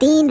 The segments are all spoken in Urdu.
3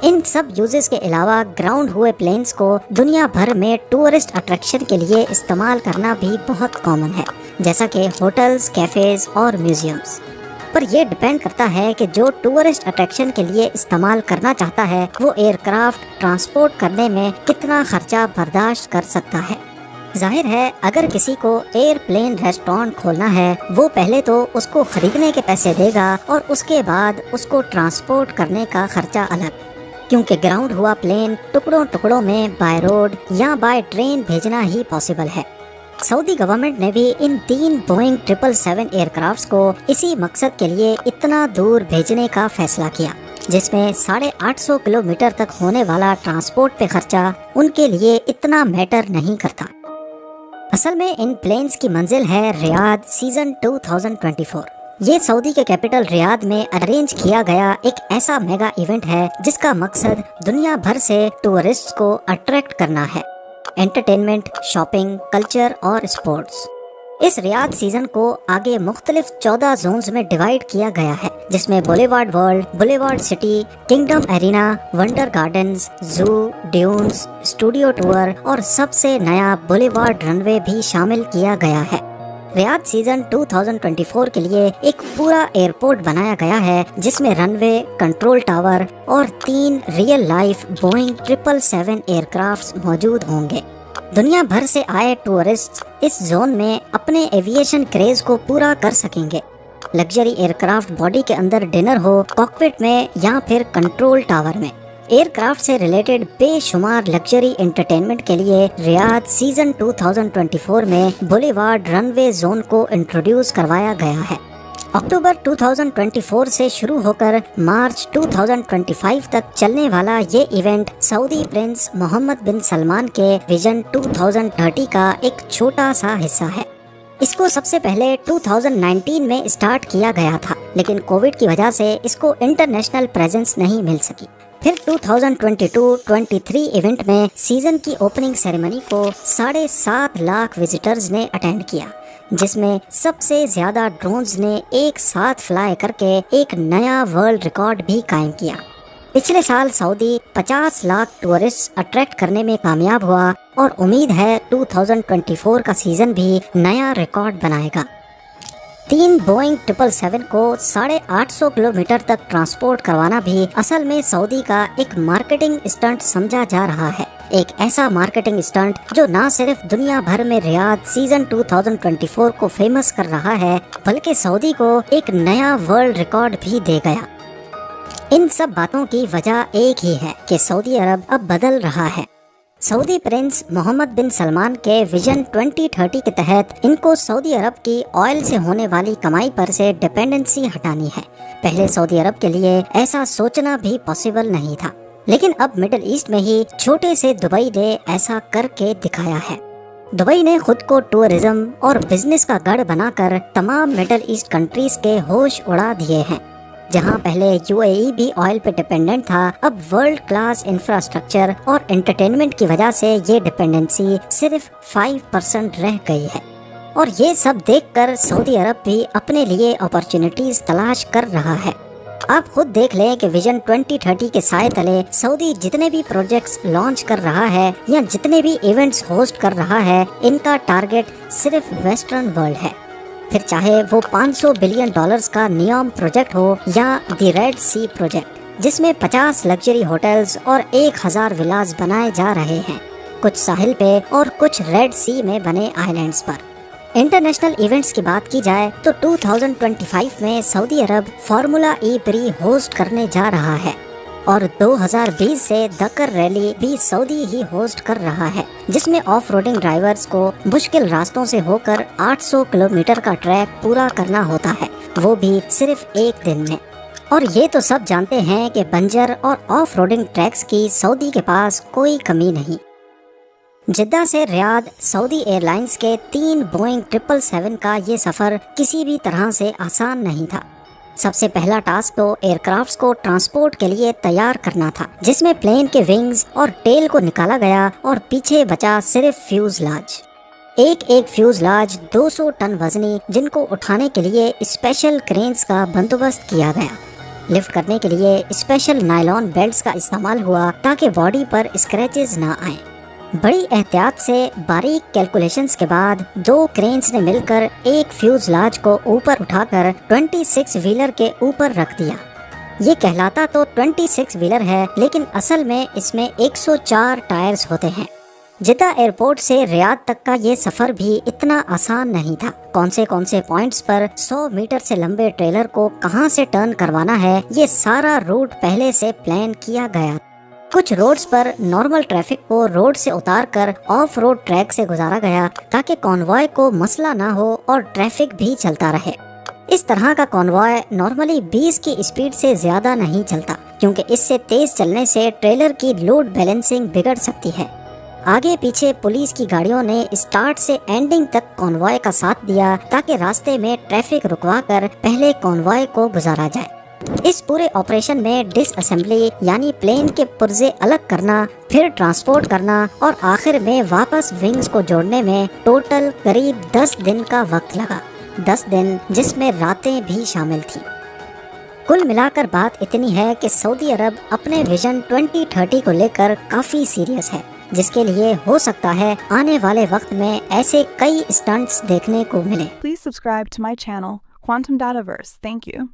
ان سب یوزز کے علاوہ گراؤنڈ ہوئے پلینز کو دنیا بھر میں ٹورسٹ اٹریکشن کے لیے استعمال کرنا بھی بہت کامن ہے، جیسا کہ ہوٹلز، کیفیز اور میوزیمز۔ پر یہ ڈیپینڈ کرتا ہے کہ جو ٹورسٹ اٹریکشن کے لیے استعمال کرنا چاہتا ہے وہ ایئر کرافٹ ٹرانسپورٹ کرنے میں کتنا خرچہ برداشت کر سکتا ہے۔ ظاہر ہے اگر کسی کو ایئر پلین ریسٹورانٹ کھولنا ہے، وہ پہلے تو اس کو خریدنے کے پیسے دے گا اور اس کے بعد اس کو ٹرانسپورٹ کرنے کا خرچہ الگ، کیونکہ گراؤنڈ ہوا پلین ٹکڑوں ٹکڑوں میں بائی روڈ یا بائی ٹرین بھیجنا ہی پاسبل ہے۔ سعودی گورنمنٹ نے بھی ان 3 بوئنگ 777 ایئر کرافٹس کو اسی مقصد کے لیے اتنا دور بھیجنے کا فیصلہ کیا، جس میں 850 کلومیٹر تک ہونے والا ٹرانسپورٹ پہ خرچہ ان کے لیے اتنا میٹر نہیں کرتا۔ اصل میں ان پلینز کی منزل ہے ریاض سیزن 2024۔ یہ سعودی کے کیپٹل ریاض میں ارینج کیا گیا ایک ایسا میگا ایونٹ ہے جس کا مقصد دنیا بھر سے ٹورسٹ کو اٹریکٹ کرنا ہے، انٹرٹینمنٹ، شاپنگ، کلچر اور اسپورٹس۔ اس ریاض سیزن کو آگے مختلف 14 زونز میں ڈیوائیڈ کیا گیا ہے، جس میں Boulevard World, Boulevard City, Kingdom Arena, Wonder Gardens, zoo, dunes, studio tour اور سب سے نیا بولیوارڈ رن وے بھی شامل کیا گیا ہے۔ ریاض سیزن 2024 کے لیے ایک پورا ایئرپورٹ بنایا گیا ہے، جس میں رن وے، کنٹرول ٹاور اور 3 real life Boeing 777 aircrafts موجود ہوں گے۔ دنیا بھر سے آئے ٹورسٹ اس زون میں اپنے ایویشن کریز کو پورا کر سکیں گے۔ لگژری ایئر کرافٹ باڈی کے اندر ڈنر ہو، کاکپٹ میں یا پھر کنٹرول ٹاور میں، ایئر کرافٹ سے ریلیٹڈ بے شمار لگژری انٹرٹینمنٹ کے لیے ریاض سیزن 2024 میں بولیوارڈ رن وے زون کو انٹروڈیوس کروایا گیا ہے۔ اکتوبر 2024 سے شروع ہو کر مارچ 2025 تک چلنے والا یہ ایونٹ سعودی پرنس محمد بن سلمان کے ویژن 2030 کا ایک چھوٹا سا حصہ ہے۔ اس کو سب سے پہلے 2019 میں اسٹارٹ کیا گیا تھا، لیکن کووڈ کی وجہ سے اس کو انٹرنیشنل پریزنس نہیں مل سکی۔ پھر 2022-23 ایونٹ میں سیزن کی اوپننگ سیریمنی کو 7.5 لاکھ وزٹرز نے اٹینڈ کیا، جس میں سب سے زیادہ ڈرونز نے ایک ساتھ فلائی کر کے ایک نیا ورلڈ ریکارڈ بھی قائم کیا۔ پچھلے سال سعودی 50 لاکھ ٹورسٹ اٹریکٹ کرنے میں کامیاب ہوا اور امید ہے 2024 کا سیزن بھی نیا ریکارڈ بنائے گا۔ 3 بوئنگ 777 کو 850 کلومیٹر تک ٹرانسپورٹ کروانا بھی اصل میں سعودی کا ایک مارکیٹنگ اسٹنٹ سمجھا جا رہا ہے، ایک ایسا مارکیٹنگ اسٹنٹ جو نہ صرف دنیا بھر میں ریاض سیزن 2024 کو فیمس کر رہا ہے، بلکہ سعودی کو ایک نیا ورلڈ ریکارڈ بھی دے گیا۔ ان سب باتوں کی وجہ ایک ہی ہے کہ سعودی عرب اب بدل رہا ہے۔ سعودی پرنس محمد بن سلمان کے ویژن 2030 کے تحت ان کو سعودی عرب کی آئل سے ہونے والی کمائی پر سے ڈیپینڈنسی ہٹانی ہے۔ پہلے سعودی عرب کے لیے ایسا سوچنا بھی پاسبل نہیں تھا، لیکن اب مڈل ایسٹ میں ہی چھوٹے سے دبئی نے ایسا کر کے دکھایا ہے۔ دبئی نے خود کو ٹورزم اور بزنس کا گڑھ بنا کر تمام مڈل ایسٹ کنٹریز کے ہوش اڑا دیے ہیں۔ جہاں پہلے UAE بھی آئل پہ ڈیپینڈنٹ تھا، اب ورلڈ کلاس انفراسٹرکچر اور انٹرٹینمنٹ کی وجہ سے یہ ڈیپینڈنسی صرف 5% رہ گئی ہے۔ اور یہ سب دیکھ کر سعودی عرب بھی اپنے لیے اپرچونٹیز تلاش کر رہا ہے۔ آپ خود دیکھ لیں کہ ویژن 2030 کے سائے تلے سعودی جتنے بھی پروجیکٹس لانچ کر رہا ہے یا جتنے بھی ایونٹس ہوسٹ کر رہا ہے، ان کا ٹارگٹ صرف ویسٹرن ورلڈ ہے۔ پھر چاہے وہ $500 بلین کا نیوم پروجیکٹ ہو یا دی ریڈ سی پروجیکٹ، جس میں 50 لگژری ہوٹلز اور 1000 ولاز بنائے جا رہے ہیں، کچھ ساحل پہ اور کچھ ریڈ سی میں بنے آئی لینڈز پر۔ انٹرنیشنل ایونٹس کی بات کی جائے تو 2025 میں سعودی عرب فارمولا ای پری ہوسٹ کرنے جا رہا ہے، اور 2020 سے دکر ریلی بھی سعودی ہی ہوسٹ کر رہا ہے، جس میں آف روڈنگ ڈرائیورز کو مشکل راستوں سے ہو کر 800 کلومیٹر کا ٹریک پورا کرنا ہوتا ہے، وہ بھی صرف ایک دن میں۔ اور یہ تو سب جانتے ہیں کہ بنجر اور آف روڈنگ ٹریکس کی سعودی کے پاس کوئی کمی نہیں۔ جدہ سے ریاض سعودی ایئر لائنز کے 3 بوئنگ 777 کا یہ سفر کسی بھی طرح سے آسان نہیں تھا۔ سب سے پہلا ٹاسک تو ایئر کرافٹس کو ٹرانسپورٹ کے لیے تیار کرنا تھا، جس میں پلین کے ونگز اور ٹیل کو نکالا گیا اور پیچھے بچا صرف فیوزلاج۔ ایک فیوزلاج 200 ٹن وزنی، جن کو اٹھانے کے لیے اسپیشل کرینز کا بندوبست کیا گیا۔ لفٹ کرنے کے لیے اسپیشل نائلون بیلٹس کا استعمال ہوا تاکہ باڈی پر اسکریچز نہ آئیں۔ بڑی احتیاط سے باریک کیلکولیشنز کے بعد 2 کرینز نے مل کر ایک فیوزلاج کو اوپر اٹھا کر 26 ویلر کے اوپر رکھ دیا۔ یہ کہلاتا تو 26 ویلر ہے، لیکن اصل میں اس میں 104 ٹائرز ہوتے ہیں۔ جدہ ایئرپورٹ سے ریاض تک کا یہ سفر بھی اتنا آسان نہیں تھا۔ کون سے پوائنٹس پر 100 میٹر سے لمبے ٹریلر کو کہاں سے ٹرن کروانا ہے، یہ سارا روٹ پہلے سے پلان کیا گیا۔ کچھ روڈز پر نارمل ٹریفک کو روڈ سے اتار کر آف روڈ ٹریک سے گزارا گیا تاکہ کانوائے کو مسئلہ نہ ہو اور ٹریفک بھی چلتا رہے۔ اس طرح کا کانوائے نارملی 20 کی اسپیڈ سے زیادہ نہیں چلتا، کیونکہ اس سے تیز چلنے سے ٹریلر کی لوڈ بیلنسنگ بگڑ سکتی ہے۔ آگے پیچھے پولیس کی گاڑیوں نے اسٹارٹ سے اینڈنگ تک کانوائے کا ساتھ دیا تاکہ راستے میں ٹریفک رکوا کر پہلے کانوائے کو گزارا جائے۔ اس پورے آپریشن میں ڈس اسمبلی یعنی پلین کے پرزے الگ کرنا، پھر ٹرانسپورٹ کرنا اور آخر میں واپس ونگز کو جوڑنے میں ٹوٹل قریب 10 دن کا وقت لگا۔ 10 دن جس میں راتیں بھی شامل تھیں۔ کل ملا کر بات اتنی ہے کہ سعودی عرب اپنے ویژن 2030 کو لے کر کافی سیریس ہے، جس کے لیے ہو سکتا ہے آنے والے وقت میں ایسے کئی اسٹنٹس دیکھنے کو ملیں۔ Please subscribe to my channel, Quantum Dataverse. Thank you.